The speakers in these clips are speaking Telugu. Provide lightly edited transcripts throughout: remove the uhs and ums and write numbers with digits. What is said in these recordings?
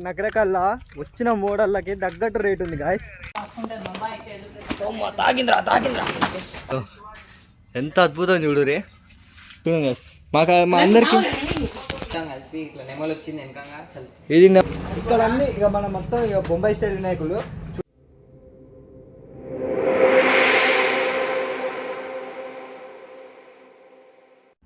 నగరకల్లా వచ్చిన మోడళ్ళకి తగ్గట్టు రేట్ ఉంది గాయస్. ఎంత అద్భుతం చూడు రే. మాకు మా అందరికి ఇది ఇక్కడ అన్ని ఇక మన మొత్తం ఇక బొంబాయి స్టైల్ వినాయకులు.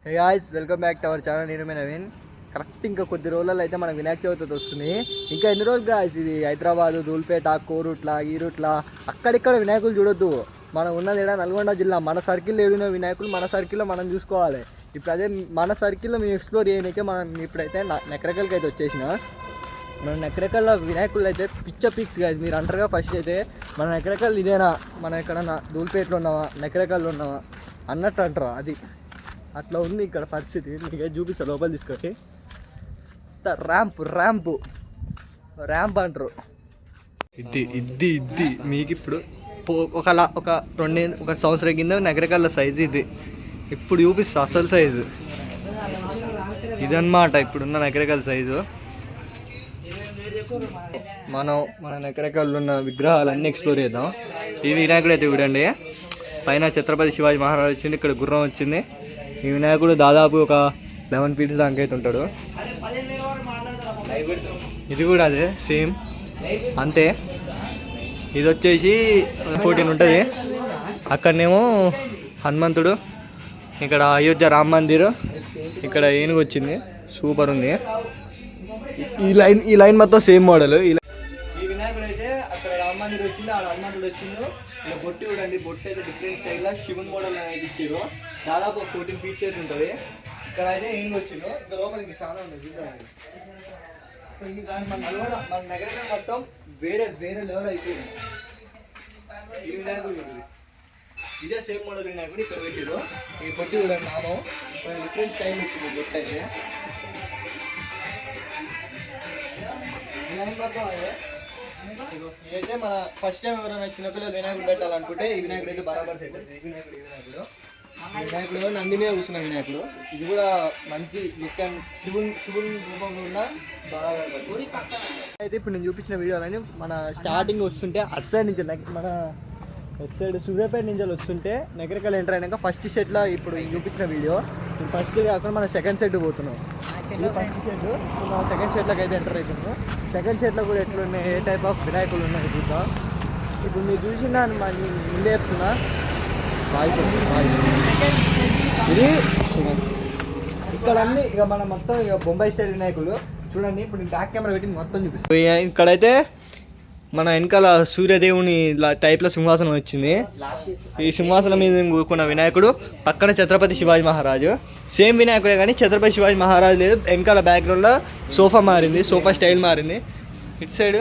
Hey guys, welcome back to our channel. నేను నవీన్. కరెక్ట్ ఇంకా కొద్ది రోజులలో అయితే మనకు వినాయక చవితి వస్తుంది. ఇంకా ఎన్ని రోజులు గాయ్స్, ఇది హైదరాబాదు, ధూల్పేట, కోరుట్ల, ఈరుట్ల అక్కడిక్కడ వినాయకులు చూడొద్దు. మనం ఉన్నది ఏడా నల్గొండ జిల్లా. మన సర్కిల్లో ఏడిన వినాయకులు మన సర్కిల్లో మనం చూసుకోవాలి. ఇప్పుడు అదే మన సర్కిల్లో మేము ఎక్స్ప్లోర్ చేయడానికే మనం ఇప్పుడైతే నకరకల్కి అయితే వచ్చేసిన. మన నకరకల్ల వినాయకులు అయితే పిచ్చ పిక్స్ గాయస్. మీరు అంటారుగా ఫస్ట్ అయితే మన నకరకల్ ఇదేనా, మనం ఎక్కడన్నా ధూల్పేటలో ఉన్నావా, నకరకల్లో ఉన్నావా అన్నట్టు అంటారా. అది అట్లా ఉంది ఇక్కడ పరిస్థితి. మీకు చూపిస్తా, లోపల తీసుకొని. ర్యాంప్ అంటారు. ఇది మీకు ఇప్పుడు ఒక సంవత్సరం కింద నగరకల్ల సైజు ఇది. ఇప్పుడు చూపిస్తా అసలు సైజు ఇదన్నమాట. ఇప్పుడున్న నగరకల్ల సైజు. మన నగరకల్లో ఉన్న విగ్రహాలన్నీ ఎక్స్ప్లోర్ చేద్దాం. ఈ వినాయకుడు అయితే చూడండి, పైన ఛత్రపతి శివాజీ మహారాజ్ వచ్చింది, ఇక్కడ గుర్రం వచ్చింది. ఈ వినాయకుడు దాదాపు ఒక 11 feet దాకా అయితే ఉంటాడు. ఇది కూడా అదే సేమ్ అంతే. ఇది వచ్చేసి 14 ఉంటుంది. అక్కడనేమో హనుమంతుడు, ఇక్కడ అయోధ్య రామ్ మందిర్, ఇక్కడ ఏనుగు వచ్చింది, సూపర్ ఉంది. ఈ లైన్ మొత్తం సేమ్ మోడల్. ఈ వినాయకుడు అయితే అక్కడ రామ్ మందిర్ వచ్చింది, ఆ హనుమంతుడు వచ్చింది. ఇలా బొట్టు చూడండి, బొట్టు అయితే డిఫరెంట్ స్టైల్లో శివుని మోడల్ అనేది ఇచ్చారు. దాదాపు 14 feet ఉంటుంది. ఇక్కడ అయితే ఏం వచ్చిందో ఇంకా లోపలికి చాలా ఉంది చూడండి. సో ఇది మన నగరం మొత్తం వేరే లెవెల్ అయిపోయింది. ఈ వినాయకుడు ఇదే సేమ్ మోడల్ వినాయకుడు ఇక్కడ పెట్టారు. ఈ బొట్టు చూడండి, నామం డిఫరెంట్ స్టైల్ వచ్చింది బొట్టు అయితే. వినాయకుడు మొత్తం అదే. ఇదైతే మన ఫస్ట్ టైం ఎవరైనా చిన్నపిల్లలు వినాయకుడు పెట్టాలనుకుంటే ఈ వినాయకుడు అయితే బరాబర్ సెట్ అవుతుంది. ఈ వినాయకుడు నంది మీద కూర్చున్న వినాయకుడు. ఇది కూడా మంచి శివుని రూపంలో ఉన్న బాగా అయితే. ఇప్పుడు నేను చూపించిన వీడియోలని మన స్టార్టింగ్ వస్తుంటే అటు సైడ్ నుంచి మన ఎట్ సైడ్ సూర్యాపేట నుంచి వస్తుంటే నగరకల్ ఎంటర్ అయినాక ఫస్ట్ సెట్లో ఇప్పుడు చూపించిన వీడియో ఫస్ట్ సెట్ కాకుండా మన సెకండ్ సెట్ పోతున్నాం. ఇది ఫస్ట్ సెట్. మన సెకండ్ సెట్లోకి అయితే ఎంటర్ అవుతున్నాం. సెకండ్ సెట్లో కూడా ఎట్లున్నాయి, ఏ టైప్ ఆఫ్ వినాయకులు ఉన్నాయి చూద్దాం. ఇప్పుడు మీరు చూసిన ముందే చెప్తున్నా వాయిస్ ఇది ఇక్కడ అన్ని ఇక మన మొత్తం ఇక బొంబాయి స్టైల్ వినాయకులు చూడండి. ఇప్పుడు బ్యాక్ కెమెరా పెట్టి మొత్తం చూపిస్తాం. ఇక్కడైతే మన వెనకాల సూర్యదేవుని టైప్లో సింహాసనం వచ్చింది. ఈ సింహాసనం మీద కూర్చున్న వినాయకుడు, పక్కన ఛత్రపతి శివాజీ మహారాజు. సేమ్ వినాయకుడే కానీ ఛత్రపతి శివాజీ మహారాజు లేదు. వెనకాల బ్యాక్గ్రౌండ్లో సోఫా మారింది, సోఫా స్టైల్ మారింది. ఇటు సైడ్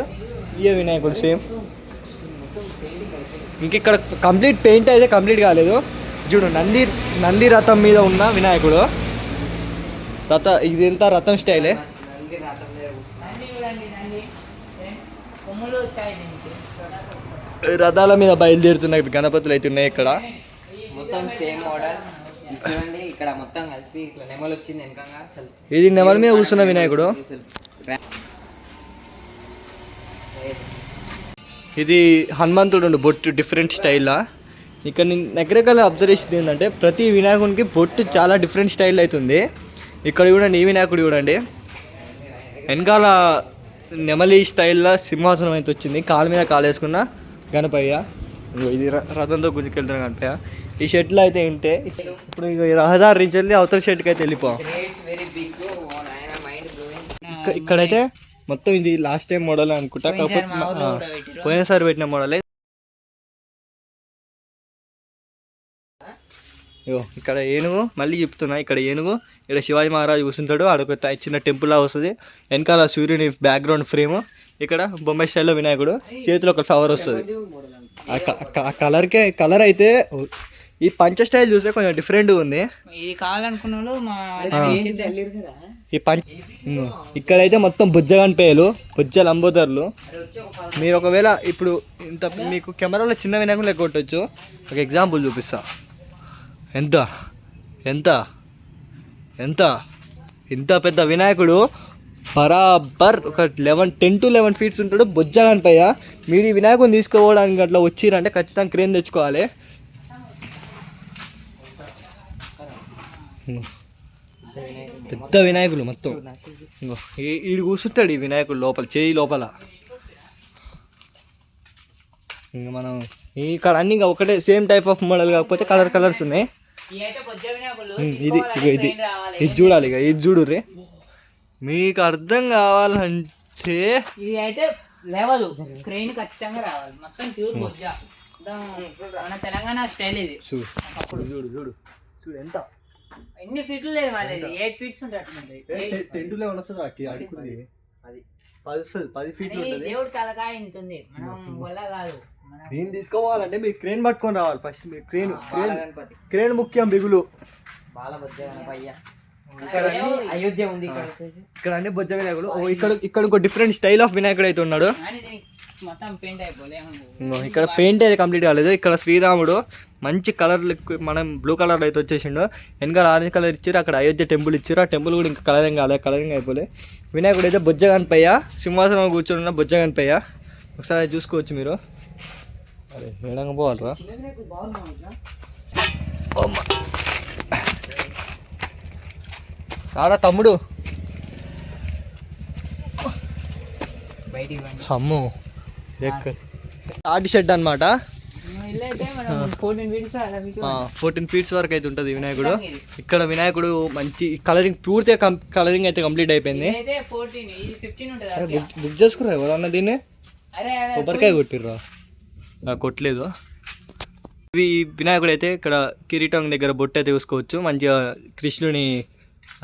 ఇయే వినాయకుడు సేమ్. ఇంక ఇక్కడ కంప్లీట్ పెయింట్ అయితే కంప్లీట్ కాలేదు. చూడు, నంది రథం మీద ఉన్న వినాయకుడు. ఇదంతా రథం స్టైలే. రథాల మీద బయలుదేరుతున్నాయి గణపతులు అయితే ఉన్నాయి ఇక్కడ. మొత్తం సేమ్ మోడల్. ఇక్కడ మొత్తం కలిపి ఇట్లా నెమలు వచ్చింది వెనకంగా. ఇది నెమల మీద కూర్చున్న వినాయకుడు. ఇది హనుమంతుడు బొట్టు డిఫరెంట్ స్టైల్లా. ఇక్కడ నగరకల్ అబ్జర్వేషన్ ఏంటంటే ప్రతి వినాయకునికి బొట్టు చాలా డిఫరెంట్ స్టైల్ అవుతుంది. ఇక్కడ చూడండి, ఈ వినాయకుడు చూడండి, వెనకాల నెమలి స్టైల్లో సింహాసనం అయితే వచ్చింది. కాలు మీద కాలు వేసుకున్న గణపయ్య. ఇది రథంతో గుంజుకెళ్తున్న గణపయ్య. ఈ షెట్లో అయితే ఏంటే ఇప్పుడు ఇక రహదారి నుంచి వెళ్ళి అవతల షెట్కి అయితే వెళ్ళిపోవాలి. ఇక్కడైతే మొత్తం ఇది లాస్ట్ టైం మోడల్ అనుకుంటా, కాకపోతే పోయినసారి పెట్టిన మోడలే. ఇక్కడ ఏనుగు, మళ్ళీ చెప్తున్నా, ఇక్కడ ఏనుగు, ఇక్కడ శివాజీ మహారాజు కూర్చుంటాడు. అదొక చిన్న టెంపుల్ లా వస్తుంది. వెనకాల సూర్యుని బ్యాక్గ్రౌండ్ ఫ్రేమ్. ఇక్కడ బొంబాయి స్టైల్లో వినాయకుడు, చేతిలో ఒక ఫ్లవర్ వస్తుంది. ఆ కలర్ అయితే ఈ పంచ స్టైల్ చూస్తే కొంచెం డిఫరెంట్గా ఉంది. ఇది కావాలనుకున్న ఈ ఇక్కడైతే మొత్తం బుజ్జగనిపేయలు, బుజ్జ లంబోదర్లు. మీరు ఒకవేళ ఇప్పుడు ఇంత మీకు కెమెరాలో చిన్న వినాయకులు కొట్టచ్చు. ఒక ఎగ్జాంపుల్ చూపిస్తా. ఎంత ఎంత ఎంత ఇంత పెద్ద వినాయకుడు బరాబర్ ఒక 10 to 11 ఫీట్స్ ఉంటాడు బొజ్జ గణపయ్య. మీరు ఈ వినాయకుని తీసుకోవడానికి అట్లా వచ్చిరంటే ఖచ్చితంగా క్రేన్ తెచ్చుకోవాలి. పెద్ద వినాయకులు మొత్తం ఈడు కూర్చుంటాడు ఈ వినాయకుడు లోపల చేయి లోపల. ఇంకా మనం ఇక్కడ అన్ని ఇంకా ఒకటే సేమ్ టైప్ ఆఫ్ మోడల్ కాకపోతే కలర్స్ ఉన్నాయి. ఇది ఇది ఇది చూడాలి ఇక ఇది చూడు రే. మీకు అర్థం కావాలంటే ఇది అయితే లేవదు, క్రెయిన్ ఖచ్చితంగా రావాలి. మొత్తం ప్యూర్ బొజ్జ, మన తెలంగాణ స్టైల్ ఇది. చూడు చూడు చూడు చూడు ఎంత ఎన్ని ఫీట్లు లేదు వాళ్ళది, 8 ఫీట్స్ ఉంటుంది. 10 to 11 వస్తుంది అడుగుతుంది. అది 10 ఫీట్లు ఉంటుంది. దేవుడు కలకాయ ఉంటుంది, మనం వల్ల కాదు. దీన్ని తీసుకోవాలంటే మీరు క్రేన్ పట్టుకొని రావాలి ఫస్ట్. మీరు క్రేన్ ముఖ్యం. బిగులు అయోధ్య ఉంది ఇక్కడ అన్ని బొజ్జ వినాయకుడు. ఇక్కడ ఇంకో డిఫరెంట్ స్టైల్ ఆఫ్ వినాయకుడు అయితే ఉన్నాడు. మొత్తం పెయింట్ అయిపోలే, ఇక్కడ పెయింట్ అయితే కంప్లీట్ కాలేదు. ఇక్కడ శ్రీరాముడు మంచి కలర్ మనం బ్లూ కలర్ అయితే వచ్చేసిండు. వెనకాల ఆరెంజ్ కలర్ ఇచ్చారు. అక్కడ అయోధ్య టెంపుల్ ఇచ్చారు. ఆ టెంపుల్ కూడా ఇంకా కలరింగ్ అయిపోలే. వినాయకుడు అయితే బొజ్జ గణపయ్య సింహాసనం కూర్చొని ఉన్న బొజ్జ గణపయ్య. ఒకసారి చూసుకోవచ్చు మీరు. అరే ఏడంగా పోవాలరా రారా తమ్ముడు. సమ్ము ఆర్టి షెడ్ అనమాట. 14 ఫీట్స్ వరకు అయితే ఉంటుంది వినాయకుడు. ఇక్కడ వినాయకుడు మంచి కలరింగ్ పూర్తిగా కలరింగ్ అయితే కంప్లీట్ అయిపోయింది. బుక్ చేసుకురా ఎవరన్నా దీన్ని. కొబ్బరికాయ కొట్టిర్రా? కొట్టలేదు. ఇవి వినాయకుడు అయితే ఇక్కడ కిరీటం దగ్గర బొట్టు అయితే చూసుకోవచ్చు. మంచిగా కృష్ణుని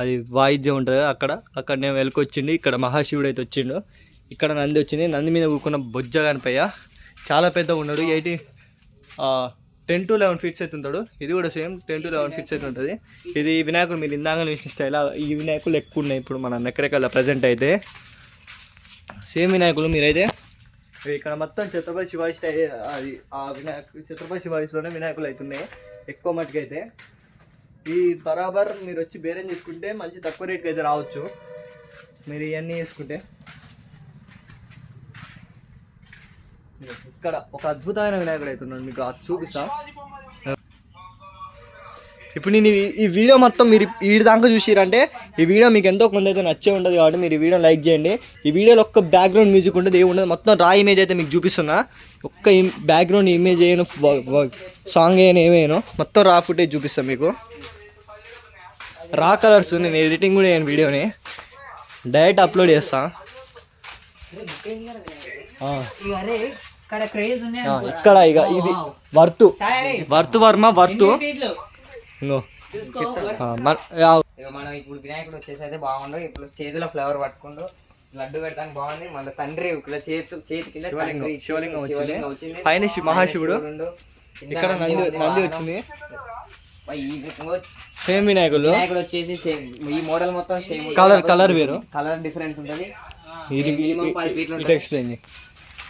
అది వాయిద్యం ఉంటుంది అక్కడ నేను వెలుకొచ్చిండు. ఇక్కడ మహాశివుడు అయితే వచ్చిండు. ఇక్కడ నంది వచ్చింది. నంది మీద కూర్చున్న బొజ్జ గణపయ్య చాలా పెద్దగా ఉన్నాడు. 10 to 11 ఫీట్స్ అయితే ఉంటాడు. ఇది కూడా సేమ్ 10 to 11 ఫీట్స్ అయితే ఉంటుంది. ఇది వినాయకుడు మీరు ఇందాక చూసిన స్టైల్. ఈ వినాయకులు ఎక్కువ ఉన్నాయి ఇప్పుడు మన నెక్కరేకల్లా ప్రజెంట్ అయితే. సేమ్ వినాయకులు మీరైతే ఇక్కడ మొత్తం ఛత్రపతి శివాజీ స్టైల్. అది ఆ ఛత్రపతి శివాజీలోనే వినాయకులు అవుతున్నాయి ఎక్కువ మట్టుకైతే. ఈ బరాబర్ మీరు వచ్చి బేరం చేసుకుంటే మంచి తక్కువ రేట్కి అయితే రావచ్చు. మీరు ఇవన్నీ చేసుకుంటే ఇక్కడ ఒక అద్భుతమైన వినాయకుడు అవుతున్నాడు. మీకు అది చూపిస్తా. ఇప్పుడు నేను ఈ వీడియో మొత్తం మీరు వీడి దాకా చూసిరంటే ఈ వీడియో మీకు ఎంతో కొంత అయితే నచ్చే ఉంటుంది. కాబట్టి మీరు ఈ వీడియో లైక్ చేయండి. ఈ వీడియోలో ఒక్క బ్యాక్గ్రౌండ్ మ్యూజిక్ ఉంటుంది, ఏమి ఉండదు. మొత్తం రా ఇమేజ్ అయితే మీకు చూపిస్తున్నా. ఒక్క బ్యాక్గ్రౌండ్ ఇమేజ్ వేయను, సాంగ్ ఏమేను, మొత్తం రా ఫుటేజ్ చూపిస్తాను మీకు. రా కలర్స్ నేను ఎడిటింగ్ కూడా చేయను, వీడియోని డైరెక్ట్ అప్లోడ్ చేస్తా. ఇక్కడ ఇక ఇది వర్త్ వర్మ మనం ఇప్పుడు వినాయకుడు వచ్చేసి అయితే బాగుండు. ఇప్పుడు చేతిలో ఫ్లవర్ పట్టుకుంటూ లడ్డు పెట్టడానికి బాగుంది. మన తండ్రి చేతి కింద శివలింగం వచ్చింది. పైన మహాశివుడు, ఇక్కడ నంది వచ్చింది. సేమ్ వినాయకుడు వచ్చేసి సేమ్. ఈ మోడల్ మొత్తం సేమ్. కలర్ వేరు, కలర్ డిఫరెంట్ ఉంటుంది. ఎక్స్ప్లెయిన్.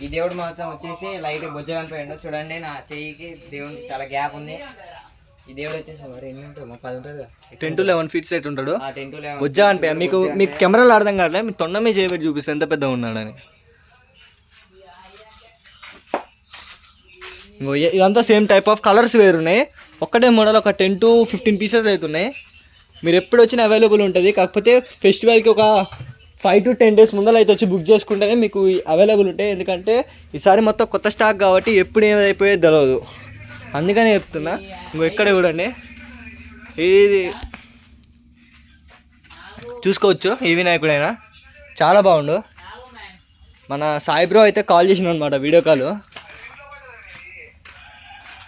ఈ దేవుడు మాత్రం వచ్చేసి లైట్ బొజ్జ కనిపోయాడు. చూడండి నా చెయ్యికి దేవుడికి చాలా గ్యాప్ ఉంది. ఈ దేవుడు వచ్చేసి 10 to 11 ఫీట్స్ అయితే ఉంటాడు. బొజ్జ కనిపోయా. మీకు కెమెరాలు అర్థం కావట్లేదు, మీ తొండమే చేయబెట్టి చూపిస్తే ఎంత పెద్దగా ఉన్నాడని. ఇదంతా సేమ్ టైప్ ఆఫ్ కలర్స్ వేరున్నాయి. ఒక్కటే మోడల్ ఒక 10 to 15 పీసెస్ అవుతున్నాయి. మీరు ఎప్పుడు వచ్చినా అవైలబుల్ ఉంటుంది. కాకపోతే ఫెస్టివల్కి ఒక 5 to 10 డేస్ ముందర అయితే వచ్చి బుక్ చేసుకుంటేనే మీకు అవైలబుల్ ఉంటాయి. ఎందుకంటే ఈసారి మొత్తం కొత్త స్టాక్ కాబట్టి ఎప్పుడు ఏమైపోయేది తెలియదు, అందుకనే చెప్తున్నా. ఇంకో ఇక్కడ చూడండి, ఇది చూసుకోవచ్చు. ఈ వినాయకుడైనా చాలా బాగుండు. మన సాయి బ్రో అయితే కాల్ చేసిన అనమాట, వీడియో కాల్.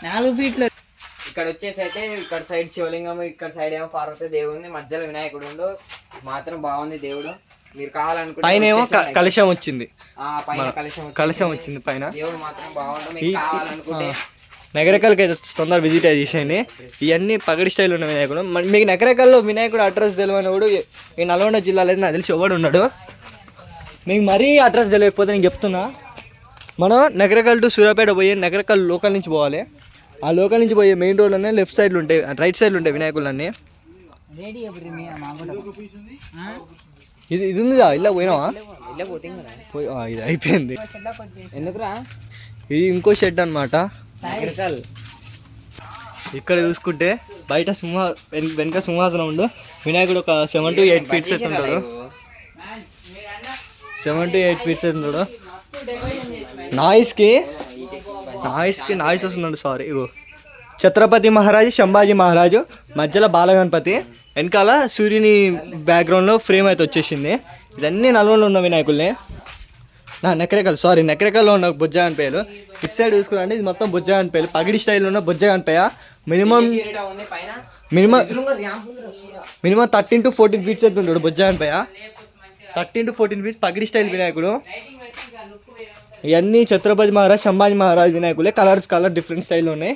4 ఫీట్లు. ఇక్కడ వచ్చేసి అయితే ఇక్కడ సైడ్ శివలింగం, ఇక్కడ సైడ్ ఏమో పార్వతీ దేవుంది, మధ్యలో వినాయకుడు ఉండు. మాత్రం బాగుంది దేవుడు. మీరు కావాలనుకుంటే పైన ఏమో కలశం వచ్చింది, కలశం వచ్చింది పైన. దేవుడు మాత్రం బాగుంటుంది. మీకు కావాలనుకుంటే నగరకల్కి అయితే తొందర విజిట్ చేసేయండి. ఇవన్నీ పగడి స్టైల్ ఉన్న వినాయకుడు. మీకు నగరకల్లో వినాయకుడు అడ్రస్ తెలియనివాడు ఈ నల్గొండ జిల్లాలో అయితే నాకు తెలిసి ఎవడు ఉన్నాడు. మీకు మరీ అడ్రస్ తెలియకపోతే నేను చెప్తున్నా, మనం నగరకల్ టు సూర్యాపేట పోయి నగరకల్ లోకల్ నుంచి పోవాలి. ఆ లోకల్ నుంచి పోయే మెయిన్ రోడ్లోనే లెఫ్ట్ సైడ్లు ఉంటాయి, రైట్ సైడ్లు ఉంటాయి వినాయకులన్నీ. ఇది ఇది ఉందిగా ఇలా పోయినావా? ఇలా పోతుంది కదా. పోయి ఇది అయిపోయింది. ఎందుకురా? ఇది ఇంకో షెడ్ అనమాట. నకరికల్. ఇక్కడ చూసుకుంటే బయట వెనక సింహాసనం ఉండు. వినాయకుడు ఒక 7 to 8 feet ఉంటాడు. 7 to 8 feet ఉంటాడు. నాయిస్కి నాయిస్ వస్తున్నాడు. సారీ. ఇగో ఛత్రపతి మహారాజు, సంభాజీ మహారాజు, మధ్యలో బాలగణపతి, వెనకాల సూర్యుని బ్యాక్గ్రౌండ్లో ఫ్రేమ్ అయితే వచ్చేసింది. ఇదన్నీ నల్గొండలో ఉన్న వినాయకుల్ని. నెక్కరేకల్లో ఉన్న బొజ్జ గణపయ్యలు. ఇటు సైడ్ చూసుకున్నాండి, ఇది మొత్తం బొజ్జ గణపయ్యలు. పగిడి స్టైల్లో ఉన్న బొజ్జ గణపయ్య. మినిమం 13 to 14 feet అయితే ఉంటాడు బొజ్జ గణపయ్య. 13 to 14 feet పగిడి స్టైల్ వినాయకుడు. ఇవన్నీ ఛత్రపతి మహారాజ్, సంభాజీ మహారాజ్ వినాయకులే. కలర్ డిఫరెంట్ స్టైల్లో ఉన్నాయి.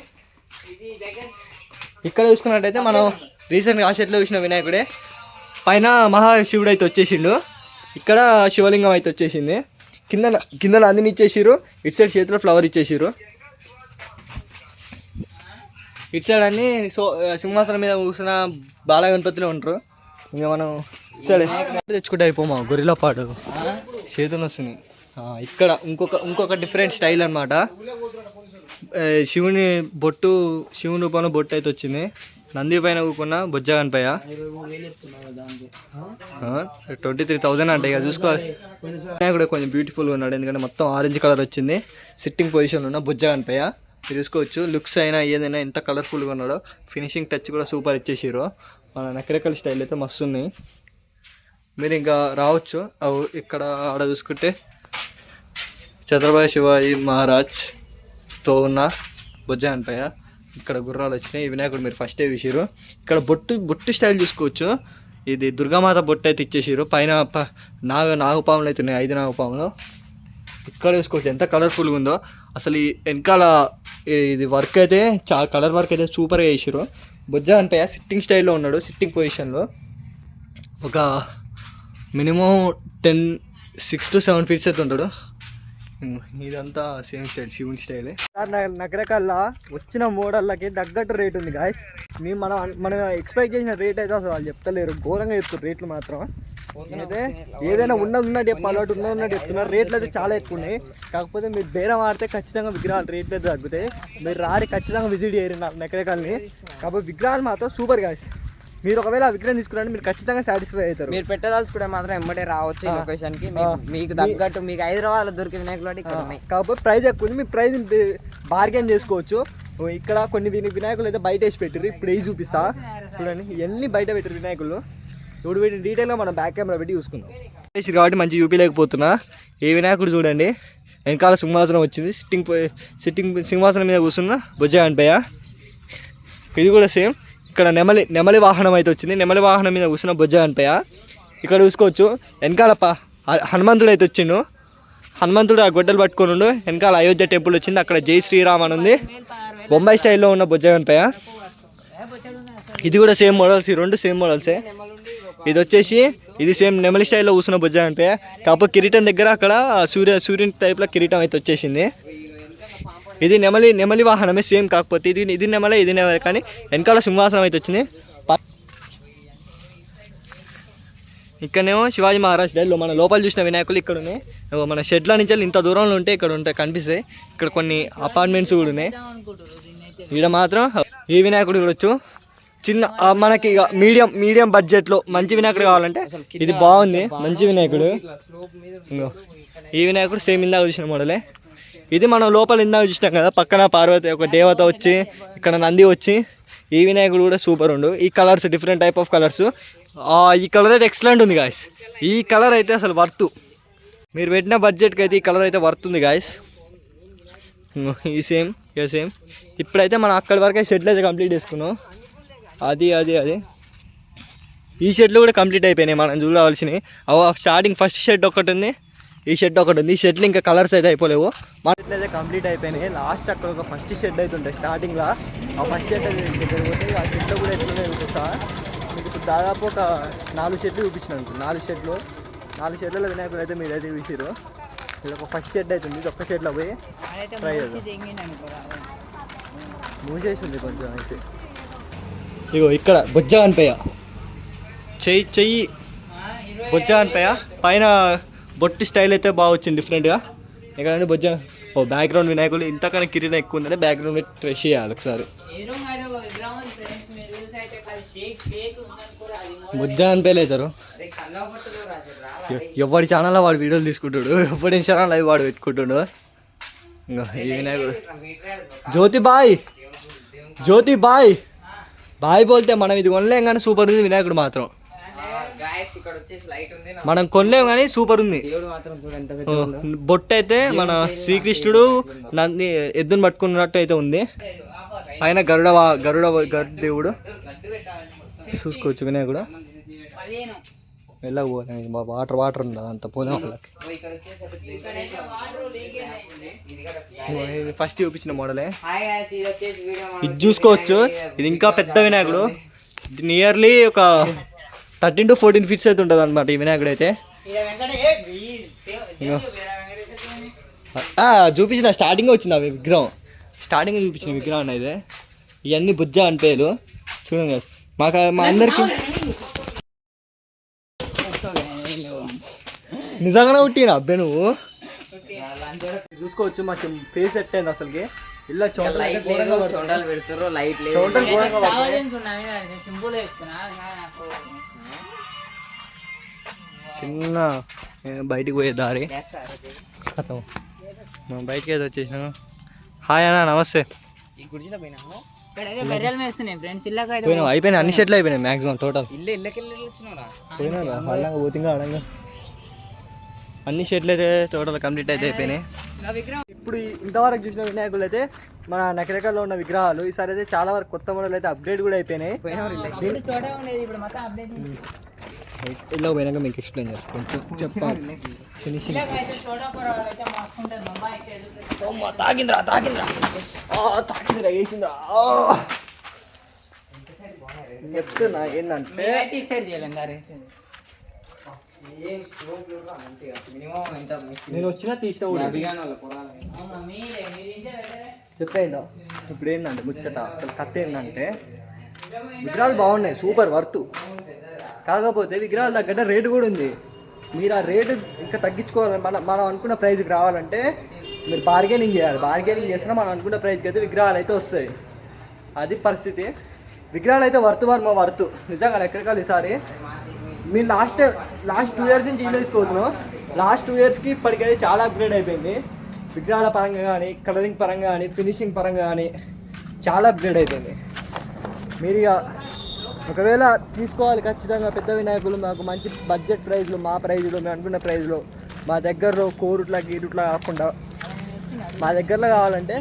ఇక్కడ చూసుకున్నట్టయితే మనం రీసెంట్గా ఆ షెట్లో చూసిన వినాయకుడే. పైన మహాశివుడు అయితే వచ్చేసిండు. ఇక్కడ శివలింగం అయితే వచ్చేసింది. కింద నందిని ఇచ్చేసిరు. ఇటు సైడ్ చేతిలో ఫ్లవర్ ఇచ్చేసిరు. ఇటు సైడ్ అన్ని సింహాసనం మీద కూర్చున్న బాలగణపతిలో ఉంటారు. ఇంకా మనం ఇటు సైడ్ తెచ్చుకుంటే అయిపోమా గొరిలా పాటు చేతులు వస్తున్నాయి. ఇక్కడ ఇంకొక డిఫరెంట్ స్టైల్ అనమాట. శివుని రూపంలో బొట్టు అయితే వచ్చింది. నంది పైన కూకున్న బొజ్జ గణపయ్య. 23,000 అంటే ఇక చూసుకోవాలి. కూడా కొంచెం బ్యూటిఫుల్గా ఉన్నాడు, ఎందుకంటే మొత్తం ఆరెంజ్ కలర్ వచ్చింది. సిట్టింగ్ పొజిషన్లో ఉన్న బొజ్జ గణపయ్య మీరు చూసుకోవచ్చు. లుక్స్ అయినా ఏదైనా ఎంత కలర్ఫుల్గా ఉన్నాడో. ఫినిషింగ్ టచ్ కూడా సూపర్ ఇచ్చేసారు. మన నకరేకల్ స్టైల్ అయితే మస్తు ఉన్నాయి. మీరు ఇంకా రావచ్చు. ఇక్కడ ఆడ చూసుకుంటే ఛత్రపతి శివాజీ మహారాజ్తో ఉన్న బొజ్జ గణపయ్య. ఇక్కడ గుర్రాలు వచ్చినాయి. ఈ వినాయకుడు మీరు ఫస్టే చూసారు. ఇక్కడ బొట్టు స్టైల్ చూసుకోవచ్చు. ఇది దుర్గామాత బొట్టు అయితే ఇచ్చేసారు. పైన నాగపాములు అయితే ఉన్నాయి, 5 నాగపాములు. ఇక్కడ చూసుకోవచ్చు ఎంత కలర్ఫుల్గా ఉందో. అసలు ఈ వెనకాల ఇది వర్క్ అయితే కలర్ వర్క్ అయితే సూపర్గా చేసారు. బొజ్జ గణపయ్య సిట్టింగ్ స్టైల్లో ఉన్నాడు. సిట్టింగ్ పొజిషన్లో ఒక మినిమం 6 to 7 feet అయితే ఉంటాడు. ఇదంతా సేమ్ స్టైల్, శివుని స్టైలే. నగరకల్లా వచ్చిన మోడళ్ళకి తగ్గట్టు రేట్ ఉంది గాయస్. మనం ఎక్స్పెక్ట్ చేసిన రేట్ అయితే అసలు వాళ్ళు చెప్తలేరు. ఘోరంగా చెప్తారు రేట్లు మాత్రం. అయితే ఏదైనా ఉన్నట్టు చెప్పాలి, ఉన్నట్టు చెప్తున్నారు. రేట్లు అయితే చాలా ఎక్కువ ఉన్నాయి. కాకపోతే మీరు బేరం ఆడితే ఖచ్చితంగా విగ్రహాలు రేట్లు అయితే తగ్గుతాయి. మీరు ఖచ్చితంగా విజిట్ చేయరు నగరకల్ని. కాకపోతే విగ్రహాలు మాత్రం సూపర్ గాయస్. మీరు ఒకవేళ ఆ విగ్రహం తీసుకురండి, మీరు ఖచ్చితంగా సాటిస్ఫై అవుతారు. మీరు పెట్టదలుచుకుంటే మాత్రం ఎమ్మటే రావచ్చు ఈ లొకేషన్కి. మీకు తగ్గట్టు మీకు హైదరాబాద్లో దొరికే వినాయకులు ఇక్కడ ఉన్నాయి. కాకపోతే ప్రైస్ ఎక్కువ ఉంది. మీరు ప్రైస్ బార్గెన్ చేసుకోవచ్చు. ఇక్కడ కొన్ని వినాయకులు అయితే బయట వేసి పెట్టారు. ఇప్పుడు వేసి చూపిస్తా చూడండి. ఇవన్నీ బయట పెట్టారు వినాయకులు. ఇప్పుడు వీటిని డీటెయిల్గా మనం బ్యాక్ కెమెరా పెట్టి చూసుకుందాం. కాబట్టి మంచి చూపించలేకపోతున్నా. ఏ వినాయకుడు చూడండి, వెనకాల సింహాసనం వచ్చింది. సిట్టింగ్ సింహాసనం మీద కూర్చున్న బొజ్జ గణపయ్య. ఇది కూడా సేమ్. ఇక్కడ నెమలి వాహనం అయితే వచ్చింది. నెమలి వాహనం మీద కూర్చున్న బొజ్జ గణపయ్య. ఇక్కడ చూసుకోవచ్చు వెనకాల హనుమంతుడు అయితే వచ్చిండు. హనుమంతుడు ఆ గొడ్డలు పట్టుకొని ఉండు. వెనకాల అయోధ్య టెంపుల్ వచ్చింది. అక్కడ జై శ్రీరామ్ అని ఉంది. బొంబాయి స్టైల్లో ఉన్న బొజ్జ గణపయ్య. ఇది కూడా సేమ్ మోడల్స్. ఈ 2 సేమ్ మోడల్సే. ఇది సేమ్ నెమలి స్టైల్లో కూర్చున్న బొజ్జ గణపయ్య. కాకపోతే కిరీటం దగ్గర అక్కడ సూర్యుని టైప్లో కిరీటం అయితే వచ్చేసింది. ఇది నెమలి వాహనమే సేమ్. కాకపోతే ఇది నెమలే కానీ వెనకాల సింహాసనం అయితే వచ్చింది. ఇక్కడనేమో శివాజీ మహారాజ్ స్టైల్లో మన లోపల చూసిన వినాయకులు ఇక్కడ ఉన్నాయి. మన షెడ్ల నుంచి ఇంత దూరంలో ఉంటే ఇక్కడ ఉంటాయి, కనిపిస్తాయి. ఇక్కడ కొన్ని అపార్ట్మెంట్స్ కూడా ఉన్నాయి. ఇక్కడ మాత్రం ఈ వినాయకుడు చూడొచ్చు. చిన్న మనకి మీడియం బడ్జెట్లో మంచి వినాయకుడు కావాలంటే ఇది బాగుంది. మంచి వినాయకుడు. ఈ వినాయకుడు సేమ్ ఇందాక చూసిన మోడలే. ఇది మనం లోపల ఇందాక చూసినాం కదా, పక్కన పార్వతి ఒక దేవత వచ్చి, ఇక్కడ నంది వచ్చి. ఈ వినాయకుడు కూడా సూపర్ ఉండు. ఈ colours different type of colours. ఈ కలర్ అయితే ఎక్సలెంట్ ఉంది గాయస్. ఈ కలర్ అయితే అసలు వర్త్. మీరు పెట్టిన బడ్జెట్కి అయితే ఈ కలర్ అయితే వర్త్ ఉంది గాయస్. ఈ సేమ్. ఇప్పుడైతే మనం అక్కడి వరకు షెడ్లు అయితే కంప్లీట్ చేసుకున్నాం. అది ఈ షెడ్లు కూడా కంప్లీట్ అయిపోయినాయి మనం చూడవలసినవి. స్టార్టింగ్ ఫస్ట్ షెడ్ ఒకటి ఉంది, ఈ షెడ్ ఒకటి ఉంది. ఈ షెడ్లు ఇంకా కలర్స్ అయితే అయిపోలేవు. మన షెడ్లు అయితే కంప్లీట్ అయిపోయినాయి. లాస్ట్ అక్కడ ఒక ఫస్ట్ షెడ్ అయితే ఉంటాయి స్టార్టింగ్లో. ఆ ఫస్ట్ షెడ్ అయితే పోతే ఆ షెడ్లో కూడా ఎట్లనే చూపిస్తా మీకు. ఇప్పుడు దాదాపు ఒక 4 షెడ్లు చూపించినాను. 4 షెడ్లలో వినాయకుడు అయితే మీరు అయితే చూసిరు. ఇది ఒక ఫస్ట్ షెడ్ అయితే ఉంది. ఒక్క షెడ్లో పోయి ట్రై చేద్దాం. మూసేసింది కొంచెం అయితే. ఇగో ఇక్కడ బొజ్జ గణపయ్య చెయ్యి బొజ్జ అనిపోయా పైన బొట్టు స్టైల్ అయితే బాగా వచ్చింది డిఫరెంట్గా. ఇక్కడ బొజ్జ ఓ బ్యాక్గ్రౌండ్ వినాయకుడు ఇంతకన్నా కిరీటం ఎక్కువ ఉందంటే బ్యాక్గ్రౌండ్ ట్రెష్ చేయాలి ఒకసారి. బొజ్జ అనిపోయలేతారు ఎవరి ఛానల్లో వాడు వీడియోలు తీసుకుంటాడు, ఎవరి ఇన్స్టాగ్రామ్ లైవ్ వాడు పెట్టుకుంటాడు. ఇంకా ఈ వినాయకుడు జ్యోతి బాయ్ బాయ్ బోల్తే మనం ఇది కొనలేం కానీ సూపర్ ఉంది వినాయకుడు మాత్రం. మనం కొనలేం కానీ సూపర్ ఉంది. బొట్టు అయితే మన శ్రీకృష్ణుడు నంది ఎద్దును పట్టుకున్నట్టు అయితే ఉంది. ఆయన గరుడ దేవుడు చూసుకోవచ్చు వినాయకుడు. వెళ్ళకపోతే వాటర్ ఉంది అంత పోదాం వాళ్ళకి. ఫస్ట్ చూపించిన మోడలే ఇది చూసుకోవచ్చు. ఇది ఇంకా పెద్ద వినాయకుడు, నియర్లీ ఒక 13 to 14 feet అయితే ఉంటుంది అనమాట ఈ వినాయకుడు అయితే. చూపించిన స్టార్టింగ్ వచ్చింది అవి విగ్రహం, స్టార్టింగ్ చూపించిన విగ్రహం అనేది. ఇవన్నీ బుజ్జ అనిపేలు చూడండి మా అందరికి నిజంగానే ఉట్టినా అబ్బే నువ్వు చూసుకోవచ్చు. మా ఫేస్ సెట్ అయింది అసలుకి. ఇలా చొండాలు పెడుతుర్రు, లైట్ లేదు. చిన్న బయటికి పోయే దారి మనం బయటికి అయితే వచ్చేసినాము. హాయ్ అన్న నమస్తే. అయిపోయినాయి అన్ని షెట్లు అయిపోయినాయి మ్యాక్సిమం టోటల్. పోయినా పోతుంగా అడంగా అన్ని షెట్లు అయితే టోటల్ కంప్లీట్ అయితే అయిపోయినాయి. ఇప్పుడు ఇంతవరకు చూసిన వినాయకులు అయితే మన నకరేకల్లో ఉన్న విగ్రహాలు ఈసారి అయితే చాలా వరకు కొత్త మోడల్ అయితే అప్డేట్ కూడా అయిపోయినాయి. ఇలా పోయినాక మీకు ఎక్స్ప్లెయిన్ చేస్తాను కొంచెం చెప్పాలి. ఫినిషింగ్ వేసింద్రా చెప్తున్నా ఏంటంటే నేను వచ్చినా తీసిన చెప్పేయండి. ఇప్పుడు ఏంటంటే ముచ్చట అసలు కథ ఏంటంటే విగ్రహాలు బాగున్నాయి, సూపర్ వర్త్. కాకపోతే విగ్రహాలు తగ్గట్టు రేటు కూడా ఉంది. మీరు ఆ రేటు ఇంకా తగ్గించుకోవాలి. మనం అనుకున్న ప్రైజ్కి రావాలంటే మీరు బార్గెనింగ్ చేయాలి. బార్గెనింగ్ చేసినా మనం అనుకున్న ప్రైజ్కి అయితే విగ్రహాలు అయితే వస్తాయి. అది పరిస్థితి. విగ్రహాలు అయితే వర్త్ నిజంగా ఎక్కడికాలి. ఈసారి మీరు లాస్ట్ 2 years నుంచి ఏం తీసుకోవద్దును. లాస్ట్ 2 yearsకి ఇప్పటికైతే చాలా అప్గ్రేడ్ అయిపోయింది. విగ్రహాల పరంగా కానీ, కలరింగ్ పరంగా కానీ, ఫినిషింగ్ పరంగా కానీ చాలా అప్గ్రేడ్ అయిపోయింది. మీరు ఇక ఒకవేళ తీసుకోవాలి ఖచ్చితంగా పెద్ద వినాయకులు మాకు మంచి బడ్జెట్ ప్రైజ్లో, మా ప్రైజ్లో, మేము అనుకున్న ప్రైజ్లో, మా దగ్గరలో కోరుట్లా గీరుట్లా కాకుండా మా దగ్గరలో కావాలంటే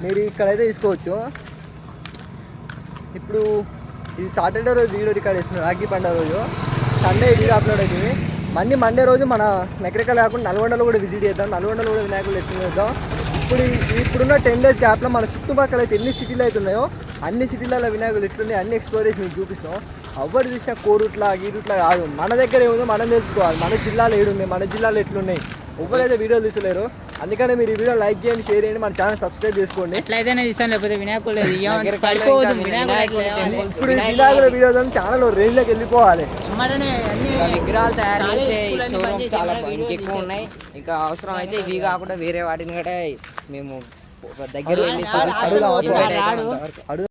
మీరు ఇక్కడైతే తీసుకోవచ్చు. ఇప్పుడు ఇది సాటర్డే రోజు వీడియో రికార్డ్ చేస్తున్నాం, రాఖీ పండుగ రోజు. సండే వీడియో అప్లోడ్ అవుతుంది. మళ్ళీ మండే రోజు మన నకరికల్ కాకుండా నల్గొండలో కూడా విజిట్ చేద్దాం. నల్గొండలో కూడా వినాయకులు ఎత్తుకుని చేద్దాం. ఇప్పుడున్న 10 days గ్యాప్లో మన చుట్టుపక్కల అయితే ఎన్ని సిటీలు అయితే ఉన్నాయో అన్ని సిటీలలో వినాయకులు ఎట్లున్నాయి అన్ని ఎక్స్ప్లోర్ చేసి మీకు చూపిస్తాం. ఎవరు చూసినా కోరుట్లా గీరుట్లా కాదు, మన దగ్గర ఏముందో మనం తెలుసుకోవాలి. మన జిల్లాలో ఏడున్నాయి, మన జిల్లాలో ఎట్లున్నాయి ఎవరైతే వీడియోలు తీసలేరు. అందుకనే మీరు ఈ వీడియో లైక్ చేయండి, షేర్ చేయండి, మన ఛానల్ సబ్స్క్రైబ్ చేసుకోండి. ఎట్లయితేనే తీసాను, లేకపోతే వినాయకులు ఇప్పుడు వినాయకుల వీడియోస్ ఛానల్ రేంజ్లోకి వెళ్ళిపోవాలి. విగ్రహాలు తయారు చేసే చాలా ఇంకెక్కువ ఉన్నాయి. ఇంకా అవసరం అయితే ఇవి కాకుండా వేరే వాటిని కూడా మేము దగ్గర వెళ్ళి